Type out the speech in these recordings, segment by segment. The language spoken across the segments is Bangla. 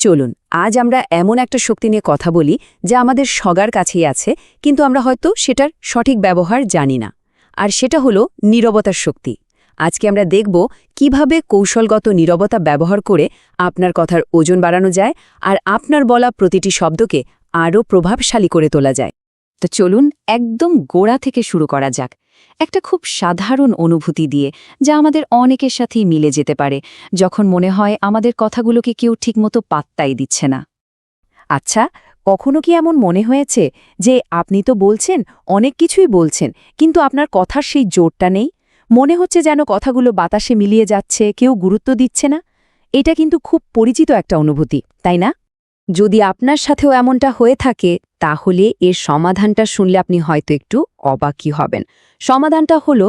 চলুন আজ আমরা এমন একটা শক্তি নিয়ে কথা বলি যা আমাদের সবার কাছেই আছে, কিন্তু আমরা হয়তো সেটার সঠিক ব্যবহার জানি না। আর সেটা হলো নীরবতার শক্তি। আজকে আমরা দেখব কিভাবে কৌশলগত নীরবতা ব্যবহার করে আপনার কথার ওজন বাড়ানো যায় আর আপনার বলা প্রতিটি শব্দকে আরও প্রভাবশালী করে তোলা যায়। তো চলুন একদম গোড়া থেকে শুরু করা যাক, একটা খুব সাধারণ অনুভূতি দিয়ে, যা আমাদের অনেকের সাথেই মিলে যেতে পারে যখন মনে হয় আমাদের কথাগুলোকে কেউ ঠিকমতো পাত্তাই দিচ্ছে না। আচ্ছা, কখনো কি এমন মনে হয়েছে যে আপনি তো বলছেন, অনেক কিছুই বলছেন, কিন্তু আপনার কথার সেই জোরটা নেই? মনে হচ্ছে যেন কথাগুলো বাতাসে মিলিয়ে যাচ্ছে, কেউ গুরুত্ব দিচ্ছে না। এটা কিন্তু খুব পরিচিত একটা অনুভূতি, তাই না? যদি আপনার সাথেও এমনটা হয়ে থাকে, তাহলে এর সমাধানটা শুনলে আপনি হয়তো একটু অবাকই হবেন। সমাধানটা হলো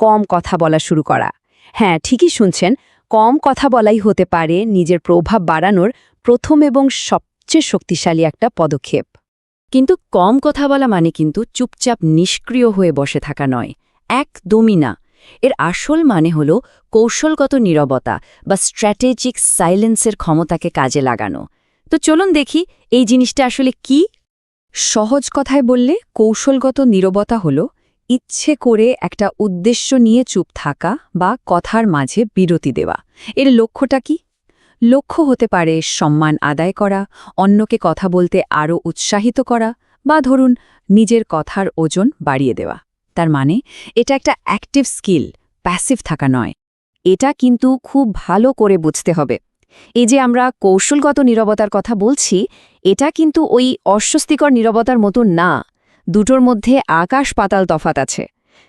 কম কথা বলা শুরু করা। হ্যাঁ, ঠিকই শুনছেন, কম কথা বলাই হতে পারে নিজের প্রভাব বাড়ানোর প্রথম এবং সবচেয়ে শক্তিশালী একটা পদক্ষেপ। কিন্তু কম কথা বলা মানে কিন্তু চুপচাপ নিষ্ক্রিয় হয়ে বসে থাকা নয়, একদমই না। এর আসল মানে হল কৌশলগত নীরবতা বা স্ট্র্যাটেজিক সাইলেন্সের ক্ষমতাকে কাজে লাগানো। তো চলুন দেখি এই জিনিসটা আসলে কি। সহজ কথায় বললে কৌশলগত নীরবতা হল ইচ্ছে করে একটা উদ্দেশ্য নিয়ে চুপ থাকা বা কথার মাঝে বিরতি দেওয়া। এর লক্ষ্যটা কি? লক্ষ্য হতে পারে সম্মান আদায় করা, অন্যকে কথা বলতে আরও উৎসাহিত করা, বা ধরুন নিজের কথার ওজন বাড়িয়ে দেওয়া। তার মানে এটা একটা অ্যাক্টিভ স্কিল, প্যাসিভ থাকা নয়। এটা কিন্তু খুব ভালো করে বুঝতে হবে। এই যে আমরা কৌশলগত নীরবতার কথা বলছি, এটা কিন্তু ওই অস্বস্তিকর নীরবতার মতো না। দুটোর মধ্যে আকাশ পাতাল তফাত আছে।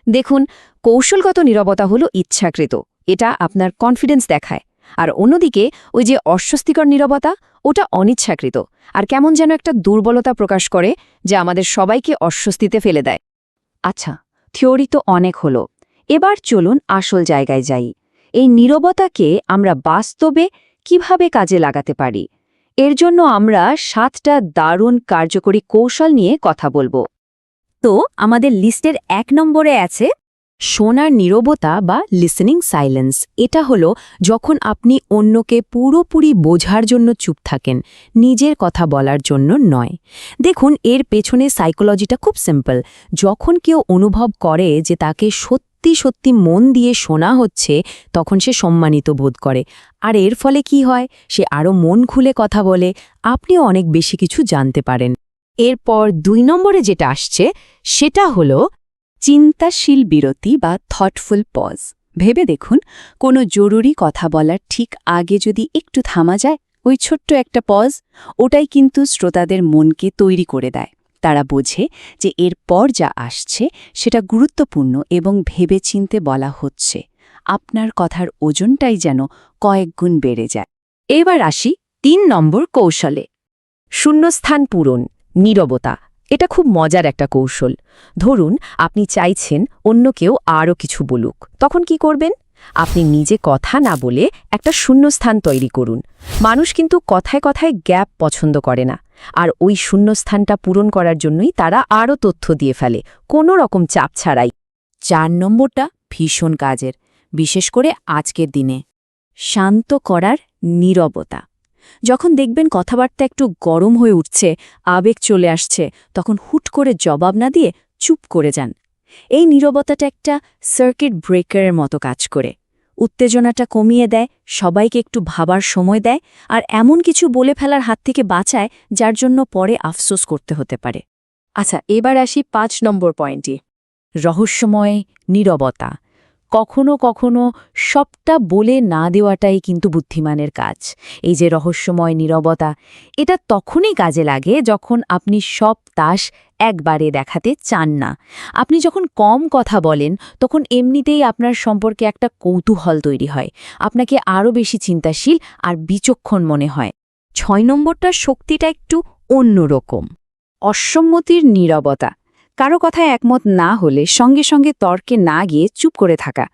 দেখুন, কৌশলগত নীরবতা হলো ইচ্ছাকৃত, এটা আপনার কনফিডেন্স দেখায়। আর অন্যদিকে ওই যে অস্বস্তিকর নীরবতা, ওটা অনিচ্ছাকৃত আর কেমন যেন একটা দুর্বলতা প্রকাশ করে, যা আমাদের সবাইকে অস্বস্তিতে ফেলে দেয়। আচ্ছা, থিওরি তো অনেক হলো, এবার চলুন আসল জায়গায় যাই। এই নীরবতাকে আমরা বাস্তবে কিভাবে কাজে লাগাতে পারি? এর জন্য আমরা 7টা দারুণ কার্যকরী কৌশল নিয়ে কথা বলবো। তো আমাদের লিস্টের 1 নম্বরে আছে শোনার নীরবতা বা লিসেনিং সাইলেন্স। এটা হলো যখন আপনি অন্যকে পুরোপুরি বোঝার জন্য চুপ থাকেন, নিজের কথা বলার জন্য নয়। দেখুন, এর পেছনে সাইকোলজিটা খুব সিম্পল। যখন কেউ অনুভব করে যে তাকে সত্যি সত্যি মন দিয়ে শোনা হচ্ছে, তখন সে সম্মানিত বোধ করে। আর এর ফলে কি হয়? সে আরও মন খুলে কথা বলে, আপনিও অনেক বেশি কিছু জানতে পারেন। এরপর 2 নম্বরে যেটা আসছে, সেটা হলো চিন্তাশীল বিরতি বা থটফুল পজ। ভেবে দেখুন, কোনো জরুরি কথা বলার ঠিক আগে যদি একটু থামা যায়, ওই ছোট্ট একটা পজ, ওটাই কিন্তু শ্রোতাদের মনকে তৈরি করে দেয়। তারা বোঝে যে এরপর যা আসছে সেটা গুরুত্বপূর্ণ এবং ভেবে চিনতে বলা হচ্ছে। আপনার কথার ওজনটাই যেন কয়েক গুণ বেড়ে যায়। এবার আসি 3 নম্বর কৌশলে, শূন্যস্থান পূরণ, নীরবতা। এটা খুব মজার একটা কৌশল। ধরুন আপনি চাইছেন অন্য কেউ আরও কিছু বলুক, তখন কি করবেন? আপনি নিজে কথা না বলে একটা শূন্যস্থান তৈরি করুন। মানুষ কিন্তু কথায় কথায় গ্যাপ পছন্দ করে না, আর ওই শূন্যস্থানটা পূরণ করার জন্যই তারা আরও তথ্য দিয়ে ফেলে, কোনো রকম চাপ ছাড়াই। 4 নম্বরটা ভীষণ কাজের, বিশেষ করে আজকের দিনে, শান্ত করার নীরবতা। যখন দেখবেন কথাবার্তা একটু গরম হয়ে উঠছে, আবেগ চলে আসছে, তখন হুট করে জবাব না দিয়ে চুপ করে যান। এই নীরবতাটা একটা সার্কিট ব্রেকারের মতো কাজ করে। উত্তেজনাটা কমিয়ে দেয়, সবাইকে একটু ভাবার সময় দেয়, আর এমন কিছু বলে ফেলার হাত থেকে বাঁচায় যার জন্য পরে আফসোস করতে হতে পারে। আচ্ছা, এবার আসি 5 নম্বর পয়েন্টে, রহস্যময় নীরবতা। কখনো কখনো সবটা বলে না দেওয়াটাই কিন্তু বুদ্ধিমানের কাজ। এই যে রহস্যময় নীরবতা, এটা তখনই কাজে লাগে যখন আপনি সব তাস একবারে দেখাতে চান না। আপনি যখন কম কথা বলেন, তখন এমনিতেই আপনার সম্পর্কে একটা কৌতূহল তৈরি হয়, আপনাকে আরও বেশি চিন্তাশীল আর বিচক্ষণ মনে হয়। 6 নম্বরটার শক্তিটা একটু অন্যরকম, অসম্মতির নীরবতা। কারো কথায় একমত না হলে সঙ্গে সঙ্গে তর্কে না গিয়ে চুপ করে থাকা।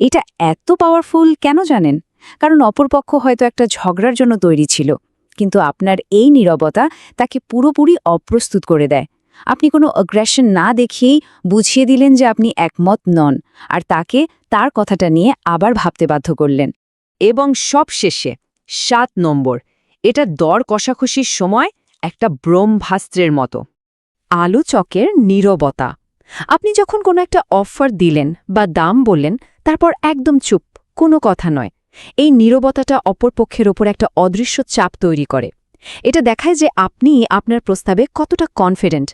এটা এত পাওয়ারফুল কেন জানেন? কারণ অপরপক্ষ হয়তো একটা ঝগড়ার জন্য তৈরি ছিল, কিন্তু আপনার এই নীরবতা তাকে পুরোপুরি অপ্রস্তুত করে দেয়। আপনি কোনো অ্যাগ্রেশন না দেখিয়েই বুঝিয়ে দিলেন যে আপনি একমত নন, আর তাকে তার কথাটা নিয়ে আবার ভাবতে বাধ্য করলেন। এবং সবশেষে 7 নম্বর, এটা দর কষাকষির সময় একটা ব্রহ্মাস্ত্রের মতো। আলোচকের নীরবতা। আপনি যখন কোনো একটা অফার দিলেন বা দাম বললেন, তারপর একদম চুপ, কোনো কথা নয়, এই নীরবতাটা অপরপক্ষের ওপর একটা অদৃশ্য চাপ তৈরি করে। এটা দেখায় যে আপনি আপনার প্রস্তাবে কতটা কনফিডেন্ট,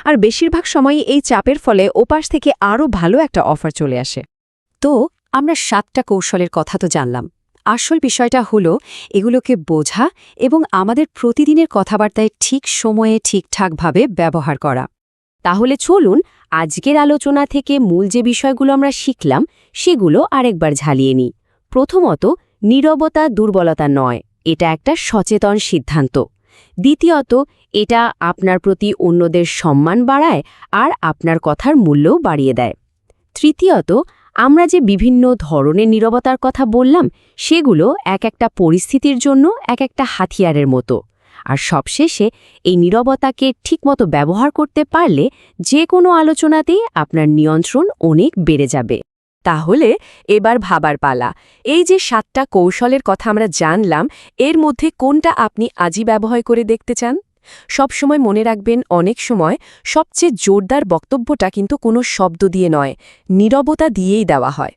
আর বেশিরভাগ সময়ই এই চাপের ফলে ওপাশ থেকে আরও ভালো একটা অফার চলে আসে। তো আমরা 7টা কৌশলের কথা তো জানলাম। আসল বিষয়টা হলো এগুলোকে বোঝা এবং আমাদের প্রতিদিনের কথাবার্তায় ঠিক সময়ে ঠিকঠাকভাবে ব্যবহার করা। তাহলে চলুন আজকের আলোচনা থেকে মূল যে বিষয়গুলো আমরা শিখলাম সেগুলো আরেকবার ঝালিয়ে নিই। প্রথমত, নীরবতা দুর্বলতা নয়, এটা একটা সচেতন সিদ্ধান্ত। দ্বিতীয়ত, এটা আপনার প্রতি অন্যদের সম্মান বাড়ায় আর আপনার কথার মূল্যও বাড়িয়ে দেয়। তৃতীয়ত, আমরা যে বিভিন্ন ধরনের নীরবতার কথা বললাম সেগুলো এক একটা পরিস্থিতির জন্য এক একটা হাতিয়ারের মতো। আর সবশেষে, এই নীরবতাকে ঠিকমতো ব্যবহার করতে পারলে যে কোনো আলোচনাতেই আপনার নিয়ন্ত্রণ অনেক বেড়ে যাবে। তাহলে এবার ভাবার পালা, এই যে 7টা কৌশলের কথা আমরা জানলাম, এর মধ্যে কোনটা আপনি আজই ব্যবহার করে দেখতে চান? সবসময় মনে রাখবেন, অনেক সময় সবচেয়ে জোরদার বক্তব্যটা কিন্তু কোনো শব্দ দিয়ে নয়, নীরবতা দিয়েই দেওয়া হয়।